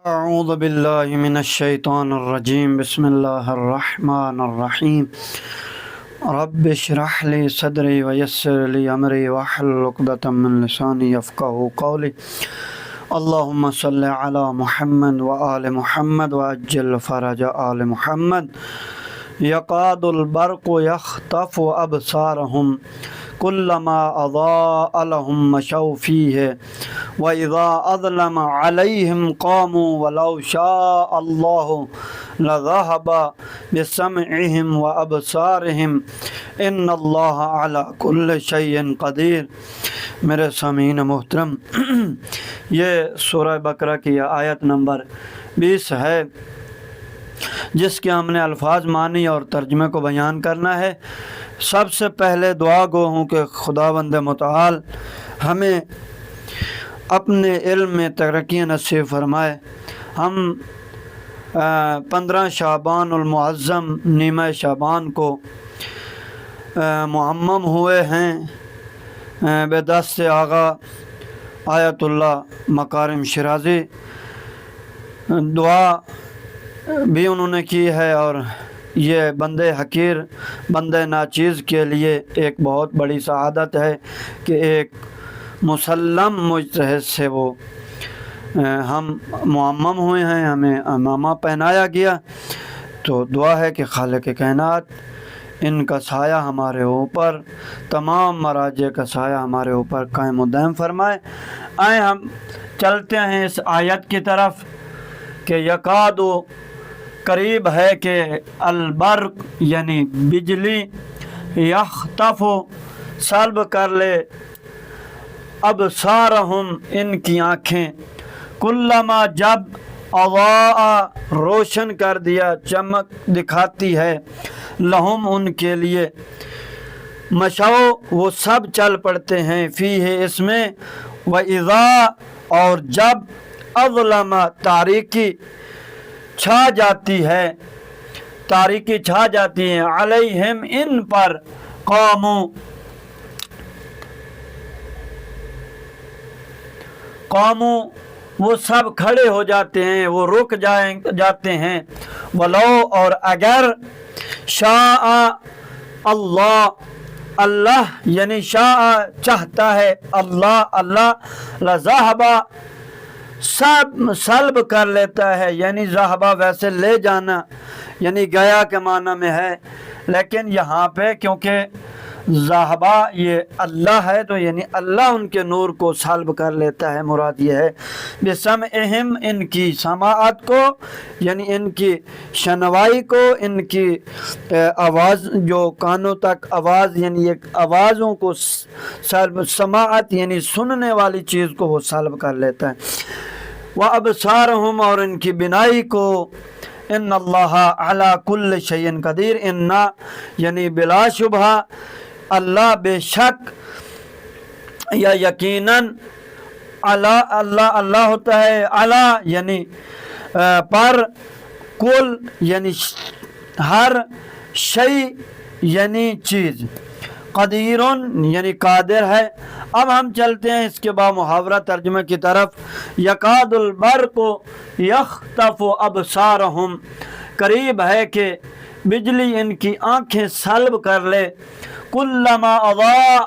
اعوذ باللہ من الشیطان الرجیم بسم اللہ الرحمن الرحیم رب اشرح لی صدری ویسر لی امری واحلل عقدۃ من لسانی یفقہوا قولی اللہم صلی علی محمد وآل محمد وعجل فرج آل محمد یکاد البرق یخطف ابصارہم کلما اضاء لهم مشوا فیہ وَإِذَا أَظْلَمَ عَلَيْهِمْ قَامُوا وَلَوْ شَاءَ اللَّهُ لَذَهَبَ بِسَمْعِهِمْ وَأَبْصَارِهِمْ إِنَّ اللَّهَ عَلَى كُلِّ شَيْءٍ قدیر۔ میرے سامعین محترم، یہ سورہ بقرہ کی آیت نمبر 20 ہے، جس کے ہم نے الفاظ معنی اور ترجمے کو بیان کرنا ہے۔ سب سے پہلے دعا گو ہوں کہ خداوند متعال ہمیں اپنے علم میں ترقی نصیب فرمائے۔ ہم 15 شعبان المعظم نیمہ شعبان کو معمم ہوئے ہیں بے دست آغا آیت اللہ مکارم شیرازی۔ دعا بھی انہوں نے کی ہے، اور یہ بندے حقیر بندے ناچیز کے لیے ایک بہت بڑی سعادت ہے کہ ایک مسلم مجتہد سے وہ ہم معمم ہوئے ہیں، ہمیں امامہ پہنایا گیا۔ تو دعا ہے کہ خالق کائنات ان کا سایہ ہمارے اوپر، تمام مراجع کا سایہ ہمارے اوپر قائم و دائم فرمائے۔ آئیں ہم چلتے ہیں اس آیت کی طرف کہ یکاد قریب ہے کہ البرق یعنی بجلی، یخطف سلب کر لے، ابصارہم ان کی آنکھیں، کلما جب اضاء روشن کر دیا، چمک دکھاتی ہے، لہم ان کے لیے، مشو وہ سب چل پڑتے ہیں، فیہ اس میں، وَإِذَا اور جب، اظلم تاریکی چھا جاتی ہے، تاریکی چھا جاتی ہے، علیہم ان پر، قاموا وہ سب کھڑے ہو جاتے ہیں، وہ رک جاتے ہیں، ولو اور اگر، شاء اللہ اللہ یعنی شاء چاہتا ہے، اللہ لذہب سلب کر لیتا ہے، یعنی ذہبہ ویسے لے جانا یعنی گیا کے معنی میں ہے، لیکن یہاں پہ کیونکہ ذہبہ یہ اللہ ہے تو یعنی اللہ ان کے نور کو سلب کر لیتا ہے۔ مراد یہ ہے بسمعہم ان کی سماعت کو، یعنی ان کی شنوائی کو، ان کی آواز جو کانوں تک آواز یعنی ایک آوازوں کو سلب، سماعت یعنی سننے والی چیز کو وہ سلب کر لیتا ہے۔ وَأَبْصَارَهُمْ اور ان کی بینائی کو، ان اللہ علی کل شیء قدیر، ان یعنی بلا شبہ، اللہ بے شک یا یقیناً، اللہ ہوتا ہے علی یعنی پر، کل یعنی ہر، شیء یعنی چیز، قدیر یعنی قادر ہے۔ اب ہم چلتے ہیں اس کے بعد محاورہ ترجمے کی طرف۔ یکاد البرق یخطف ابصارہم، قریب ہے کہ بجلی ان کی آنکھیں سلب کر لے، کلما اضاء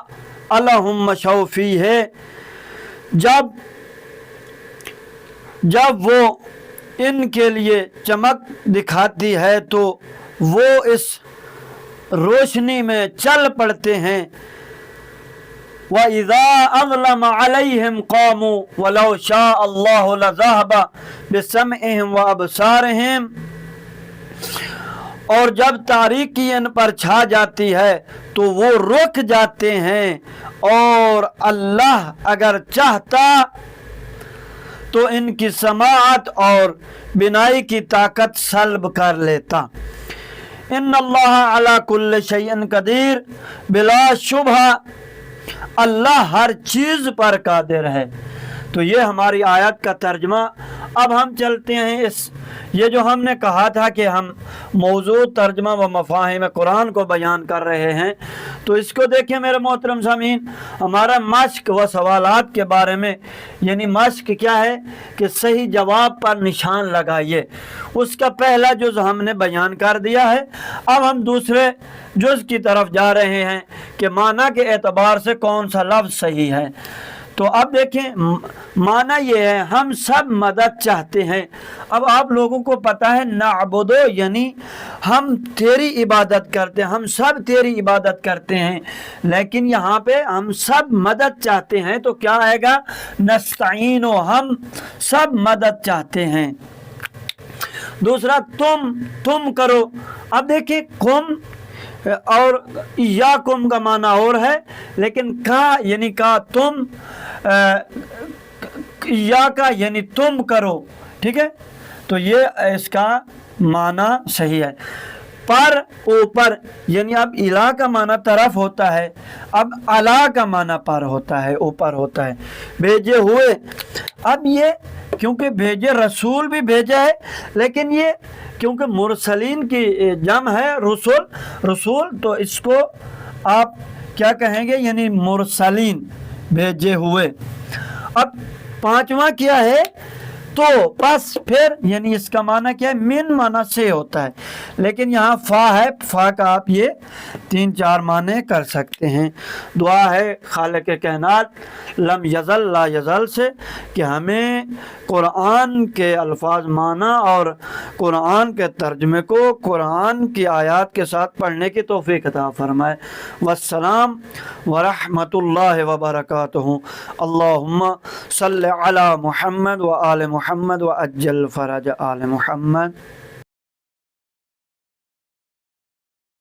لهم مشوا فیہ، جب وہ ان کے لیے چمک دکھاتی ہے تو وہ اس روشنی میں چل پڑتے ہیں۔ وَإِذَا أَظْلَمَ عَلَيْهِمْ قَامُوا وَلَوْ شَاءَ اللَّهُ لَذَهَبَ بِسَمْعِهِمْ وَأَبْصَارِهِمْ، اور جب تاریکی ان پر چھا جاتی ہے تو وہ رک جاتے ہیں، اور اللہ اگر چاہتا تو ان کی سماعت اور بینائی کی طاقت سلب کر لیتا۔ ان اللہ علی کل شیء قدیر، بلا شبہ اللہ ہر چیز پر قادر ہے۔ تو یہ ہماری آیت کا ترجمہ۔ اب ہم چلتے ہیں یہ جو ہم نے کہا تھا کہ ہم موضوع ترجمہ و مفاہیم قرآن کو بیان کر رہے ہیں، تو اس کو دیکھیں میرے محترم سامعین، ہمارا مشق و سوالات کے بارے میں، یعنی مشق کیا ہے کہ صحیح جواب پر نشان لگائیے، اس کا پہلا جز ہم نے بیان کر دیا ہے۔ اب ہم دوسرے جز کی طرف جا رہے ہیں کہ معنی کے اعتبار سے کون سا لفظ صحیح ہے۔ تو اب دیکھیں معنی یہ ہے ہم سب مدد چاہتے ہیں۔ اب آپ لوگوں کو پتہ ہے نعبدو یعنی ہم تیری عبادت کرتے ہیں، ہم سب تیری عبادت کرتے ہیں، لیکن یہاں پہ ہم سب مدد چاہتے ہیں تو کیا آئے گا؟ نستعینو، ہم سب مدد چاہتے ہیں۔ دوسرا تم کرو۔ اب دیکھیں کم اور یا کم کا معنی اور ہے، لیکن کا یعنی کا تم، یا کا یعنی تم کرو، ٹھیک ہے، تو یہ اس کا معنی صحیح ہے۔ پر اوپر یعنی اب الا کا معنی طرف ہوتا ہے، اب الا کا معنی پر ہوتا ہے، اوپر ہوتا ہے۔ بھیجے ہوئے، اب یہ کیونکہ بھیجے رسول بھی بھیجا ہے، لیکن یہ کیونکہ مرسلین کی جمع ہے رسول، تو اس کو آپ کیا کہیں گے؟ یعنی مرسلین، بھیجے ہوئے۔ اب پانچواں کیا ہے؟ تو پس پھر، یعنی اس کا معنی کیا ہے؟ من معنی سے ہوتا ہے، لیکن یہاں فا ہے، فا کا آپ یہ 3-4 معنی کر سکتے ہیں۔ دعا ہے خالق کائنات لم یزل لا یزل سے کہ ہمیں قرآن کے الفاظ معنی اور قرآن کے ترجمے کو قرآن کی آیات کے ساتھ پڑھنے کی توفیق عطا فرمائے۔ والسلام ورحمۃ اللہ وبرکاتہ۔ اللہم صلی علی محمد و آل محمد و اجل فرج آل محمد۔